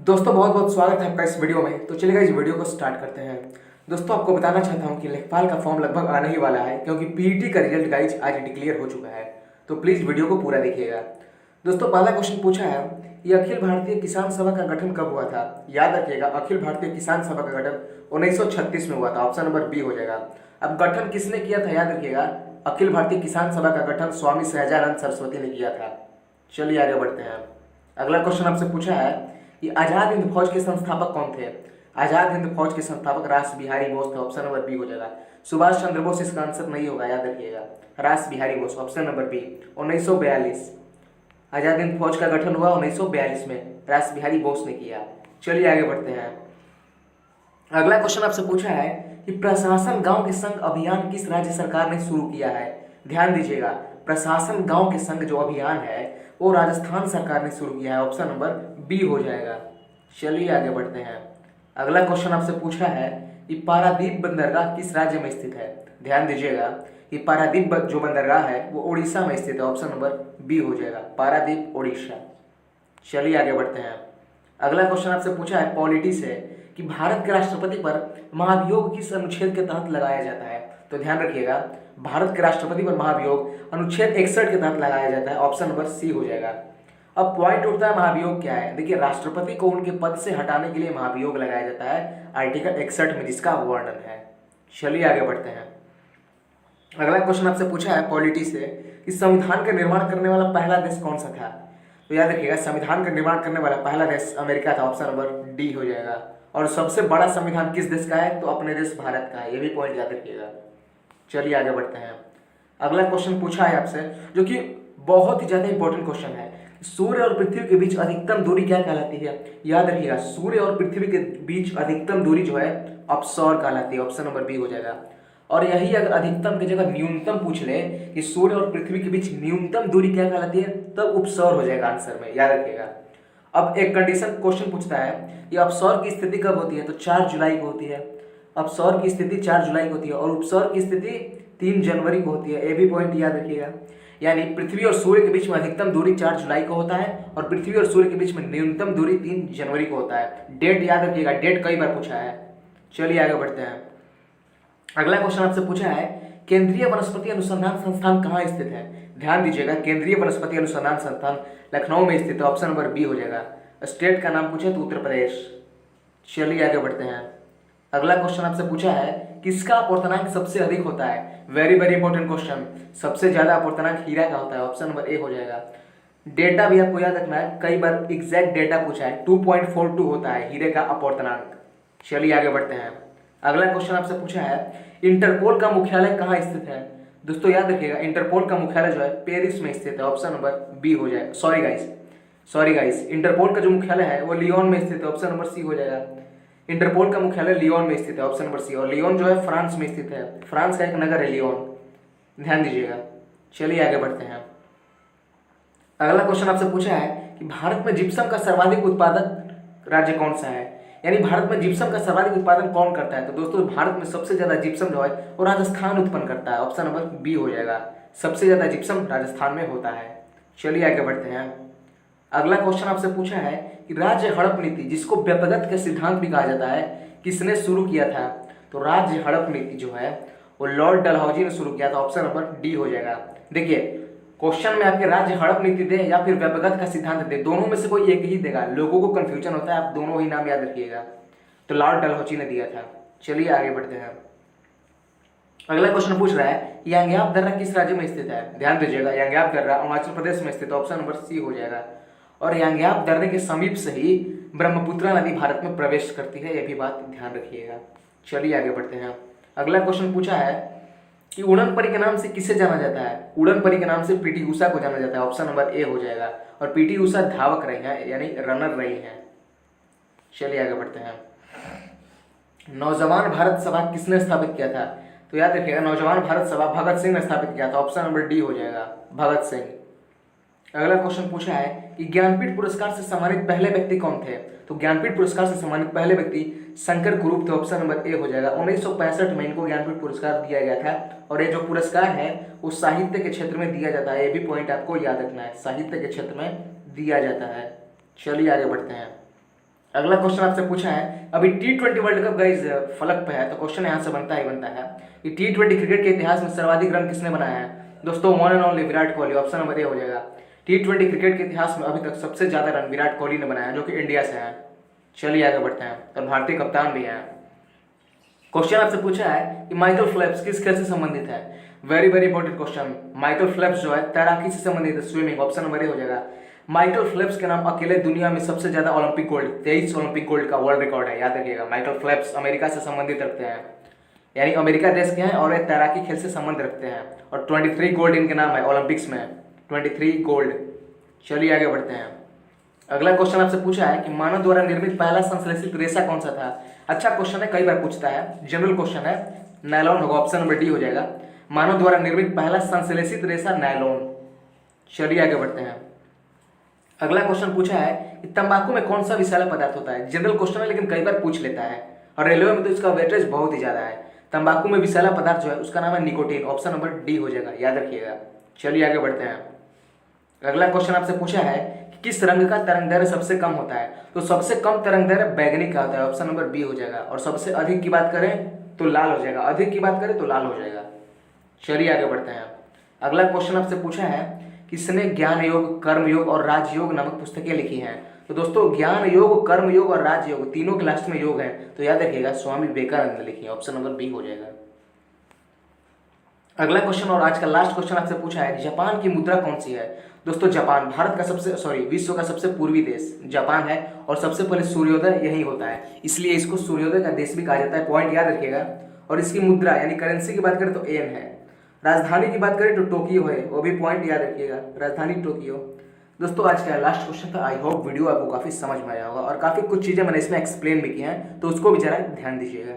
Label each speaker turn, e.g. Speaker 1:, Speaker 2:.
Speaker 1: दोस्तों बहुत बहुत स्वागत है आपका इस वीडियो में। तो चलिएगा इस वीडियो को स्टार्ट करते हैं। दोस्तों आपको बताना चाहता हूं कि लेखपाल का फॉर्म लगभग आने ही वाला है, क्योंकि पीईटी का रिजल्ट गाइज आज डिक्लेयर हो चुका है। तो प्लीज़ वीडियो को पूरा देखिएगा। दोस्तों पहला क्वेश्चन पूछा है, ये अखिल भारतीय किसान सभा का गठन कब हुआ था? याद रखिएगा, अखिल भारतीय किसान सभा का गठन 1936 में हुआ था। ऑप्शन नंबर बी हो जाएगा। अब गठन किसने किया था? याद रखिएगा, अखिल भारतीय किसान सभा का गठन स्वामी सहजानंद सरस्वती ने किया था। चलिए आगे बढ़ते हैं। अगला क्वेश्चन आपसे पूछा है कि आजाद हिंद फौज के संस्थापक कौन थे? आजाद हिंद फौज के संस्थापक रास बिहारी बोस थे। ऑप्शन नंबर बी हो जाएगा। सुभाष चंद्र बोस इसका आंसर नहीं होगा, याद रखिएगा। Ras Bihari Bose, option number B. 1942 Azad Hind Fauj का गठन हुआ 1942 में, रास बिहारी बोस ने किया। चलिए आगे बढ़ते हैं। अगला क्वेश्चन आपसे पूछा है कि प्रशासन गांव के संग अभियान किस राज्य सरकार ने शुरू किया है? ध्यान दीजिएगा, प्रशासन गांव के संग जो अभियान है वो राजस्थान सरकार ने शुरू किया है। ऑप्शन नंबर बी हो जाएगा। चलिए आगे बढ़ते हैं। अगला क्वेश्चन आपसे पूछा है कि पारादीप बंदरगाह किस राज्य में स्थित है? ध्यान दीजिएगा कि पारादीप जो बंदरगाह है वो उड़ीसा में स्थित है। ऑप्शन नंबर बी हो जाएगा, पारादीप उड़ीसा। चलिए आगे बढ़ते हैं। अगला क्वेश्चन आपसे पूछा है पॉलिटी से कि भारत के राष्ट्रपति पर महाभियोग किस अनुच्छेद के तहत लगाया जाता है? तो ध्यान रखिएगा, भारत के राष्ट्रपति पर महाभियोग अनुच्छेद 61 के तहत लगाया जाता है। ऑप्शन नंबर सी हो जाएगा। अब पॉइंट उठता है, महाभियोग क्या है? देखिए, राष्ट्रपति को उनके पद से हटाने के लिए महाभियोग लगाया जाता है आर्टिकल 61 में, जिसका वर्णन है। चलिए आगे बढ़ते हैं। अगला क्वेश्चन आपसे पूछा है पॉलिटी से कि संविधान का निर्माण करने वाला पहला देश कौन सा था? तो याद रखिएगा, संविधान का निर्माण करने वाला पहला देश अमेरिका था। ऑप्शन नंबर डी हो जाएगा। और सबसे बड़ा संविधान किस देश का है? तो अपने देश भारत का है। ये भी पॉइंट याद रखिएगा। चलिए आगे बढ़ते हैं। अगला क्वेश्चन पूछा है आपसे, जो कि बहुत ही ज्यादा इंपॉर्टेंट क्वेश्चन है। सूर्य और पृथ्वी के बीच अधिकतम दूरी क्या कहलाती है? याद रखिएगा, सूर्य और पृथ्वी के बीच अधिकतम दूरी जो है अपसौर कहलाती है। ऑप्शन नंबर बी हो जाएगा। और यही अगर अधिकतम की जगह न्यूनतम पूछ ले कि सूर्य और पृथ्वी के बीच न्यूनतम दूरी क्या कहलाती है, तब उपसौर हो जाएगा आंसर में, याद रखिएगा। अब एक कंडीशन क्वेश्चन पूछता है कि अपसौर की स्थिति कब होती है? तो 4 जुलाई को होती है। अपसौर की स्थिति 4 जुलाई को होती है और उपसौर की स्थिति 3 जनवरी को होती है। ये भी पॉइंट याद रखिएगा। यानी पृथ्वी और सूर्य के बीच में अधिकतम दूरी 4 जुलाई को होता है और पृथ्वी और सूर्य के बीच में न्यूनतम दूरी 3 जनवरी को होता है। डेट याद रखिएगा, डेट कई बार पूछा है। चलिए आगे बढ़ते हैं। अगला क्वेश्चन आपसे पूछा है केंद्रीय वनस्पति अनुसंधान संस्थान कहाँ स्थित है? ध्यान दीजिएगा, केंद्रीय वनस्पति अनुसंधान संस्थान लखनऊ में स्थित है। ऑप्शन नंबर बी हो जाएगा। स्टेट का नाम पूछे तो उत्तर प्रदेश। चलिए आगे बढ़ते हैं। अगला क्वेश्चन आपसे पूछा है किसका अपूर्णांक सबसे अधिक होता है? Very very important question. सबसे ज्यादा अपूर्णांक हीरा का होता है। ऑप्शन नंबर ए हो जाएगा। डेटा भी आपको याद रखना है, कई बार एग्जैक्ट डेटा पूछा है। 2.42 होता है हीरे का अपूर्णांक। चलिए आगे बढ़ते हैं। अगला क्वेश्चन आपसे पूछा है इंटरपोल का मुख्यालय कहाँ स्थित है? दोस्तों याद रखिएगा, इंटरपोल का मुख्यालय जो है पेरिस में स्थित है। ऑप्शन नंबर बी हो जाएगा। सॉरी गाइस, इंटरपोल का जो मुख्यालय है वो लियोन में स्थित है। ऑप्शन नंबर सी हो जाएगा। इंटरपोल का मुख्यालय लियोन में स्थित है। Option number C. और लियोन जो है फ्रांस में स्थित है। फ्रांस का एक नगर है लियोन, ध्यान दीजिएगा। चलिए आगे बढ़ते हैं। अगला क्वेश्चन आपसे पूछा है कि भारत में जिप्सम का सर्वाधिक उत्पादक राज्य कौन सा है? यानी भारत में जिप्सम का सर्वाधिक उत्पादन कौन करता है? तो दोस्तों भारत में सबसे ज्यादा जिप्सम जो है वो राजस्थान उत्पन्न करता है। ऑप्शन नंबर बी हो जाएगा। सबसे ज्यादा जिप्सम राजस्थान में होता है। चलिए आगे बढ़ते हैं। अगला क्वेश्चन आपसे पूछा है कि राज्य हड़प नीति, जिसको व्यपगत का सिद्धांत भी कहा जाता है, किसने शुरू किया था? तो राज्य हड़प नीति जो है वो लॉर्ड डलहौजी ने शुरू किया था। ऑप्शन नंबर डी हो जाएगा। देखिए, क्वेश्चन में आपके राज्य हड़प नीति दे या फिर व्यपगत का सिद्धांत दे, दोनों में से कोई एक ही देगा। लोगों को कंफ्यूजन होता है, आप दोनों ही नाम याद रखिएगा। तो लॉर्ड डलहौजी ने दिया था। चलिए आगे बढ़ते हैं। अगला क्वेश्चन पूछ रहा है यांग्याप दर्रा किस राज्य में स्थित है? ध्यान दीजिएगा, यांग्याप दर्रा अरुणाचल प्रदेश में स्थित है। ऑप्शन नंबर सी हो जाएगा। और यांग्याप दर्रे के समीप से ही ब्रह्मपुत्रा नदी भारत में प्रवेश करती है, यह भी बात ध्यान रखिएगा। चलिए आगे बढ़ते हैं। अगला क्वेश्चन पूछा है कि उड़न परी के नाम से किसे जाना जाता है? उड़न परी के नाम से पीटी उषा को जाना जाता है। ऑप्शन नंबर ए हो जाएगा। और पीटी उषा धावक रही हैं, यानी रनर रही हैं। चलिए आगे बढ़ते हैं। नौजवान भारत सभा किसने स्थापित किया था? तो याद रखिएगा, नौजवान भारत सभा भगत सिंह ने स्थापित किया था। ऑप्शन नंबर डी हो जाएगा, भगत सिंह। अगला क्वेश्चन पूछा है कि ज्ञानपीठ पुरस्कार से सम्मानित पहले व्यक्ति कौन थे? तो ज्ञानपीठ पुरस्कार से सम्मानित पहले व्यक्ति शंकर कुरूप थे। ऑप्शन नंबर ए हो जाएगा। 1965 में इनको ज्ञानपीठ पुरस्कार दिया गया था। और ये जो पुरस्कार है वो साहित्य के क्षेत्र में दिया जाता है। ये भी पॉइंट आपको याद रखना है, साहित्य के क्षेत्र में दिया जाता है। चलिए आगे बढ़ते हैं। अगला क्वेश्चन आपसे पूछा है, अभी T20 वर्ल्ड कप गाइज फलक पे है, तो क्वेश्चन यहाँ से बनता है कि T20 क्रिकेट के इतिहास में सर्वाधिक रन किसने बनाया है? दोस्तों one and only Virat Kohli, option number A हो जाएगा। T20 क्रिकेट के इतिहास में अभी तक सबसे ज्यादा रन विराट कोहली ने बनाया, जो कि इंडिया से है। चलिए आगे बढ़ते हैं, और भारतीय कप्तान भी हैं। क्वेश्चन आपसे पूछा है कि माइकल फेल्प्स किस खेल से संबंधित है? Very very important question. Michael Phelps जो है तैराकी से संबंधित है, स्विमिंग, ऑप्शन नंबर ए हो जाएगा। माइकल फेल्प्स के नाम अकेले दुनिया में सबसे ज्यादा ओलंपिक गोल्ड, 23 ओलंपिक गोल्ड का वर्ल्ड रिकॉर्ड है, याद रखिएगा। माइकल फेल्प्स अमेरिका से संबंधित रखते हैं, यानी अमेरिका देश के हैं और ये तैराकी खेल से संबंध रखते हैं, और 23 गोल्ड इनके नाम है ओलंपिक्स में, 23 गोल्ड। चलिए आगे बढ़ते हैं। अगला क्वेश्चन आपसे पूछा है कि मानव द्वारा निर्मित पहला संश्लेषित रेशा कौन सा था? अच्छा क्वेश्चन है, कई बार पूछता है, जनरल क्वेश्चन है, नायलॉन होगा, ऑप्शन नंबर डी हो जाएगा। मानव द्वारा निर्मित पहला संश्लेषित रेशा नायलॉन। चलिए आगे बढ़ते हैं। अगला क्वेश्चन पूछा है कि तंबाकू में कौन सा विषैला पदार्थ होता है? जनरल क्वेश्चन है लेकिन कई बार पूछ लेता है, और रेलवे में तो इसका वेटेज बहुत ही ज्यादा है। तंबाकू में विषैला पदार्थ जो है उसका नाम है निकोटीन, ऑप्शन नंबर डी हो जाएगा, याद रखिएगा। चलिए आगे बढ़ते हैं। अगला क्वेश्चन आपसे पूछा है कि किस रंग का तरंगदैर्घ्य सबसे कम होता है? तो सबसे कम तरंगदैर्घ्य बैगनी का होता है, ऑप्शन नंबर बी हो जाएगा। और सबसे अधिक की बात करें तो लाल हो जाएगा, अधिक की बात करें तो लाल हो जाएगा। चलिए आगे बढ़ते हैं। अगला क्वेश्चन आपसे पूछा है किसने ज्ञान योग, कर्म योग और राजयोग नामक पुस्तकें लिखी हैं? तो दोस्तों ज्ञान योग, कर्म योग और राजयोग तीनों के लास्ट में योग है, तो याद रखिएगा स्वामी विवेकानंद ने लिखी है, ऑप्शन नंबर बी हो जाएगा। अगला क्वेश्चन और आज का लास्ट क्वेश्चन आपसे पूछा है जापान की मुद्रा कौन सी है? दोस्तों जापान भारत का विश्व का सबसे पूर्वी देश जापान है, और सबसे पहले सूर्योदय यही होता है, इसलिए इसको सूर्योदय का देश भी कहा जाता है, पॉइंट याद रखिएगा। और इसकी मुद्रा यानी करेंसी की बात करें तो येन है। राजधानी की बात करें तो टोक्यो है, वो भी पॉइंट याद रखिएगा, राजधानी टोक्यो। दोस्तों आज का लास्ट क्वेश्चन था, आई होप वीडियो आपको काफी समझ में आया होगा, और काफी कुछ चीजें मैंने इसमें एक्सप्लेन भी की हैं, तो उसको भी जरा ध्यान दीजिएगा।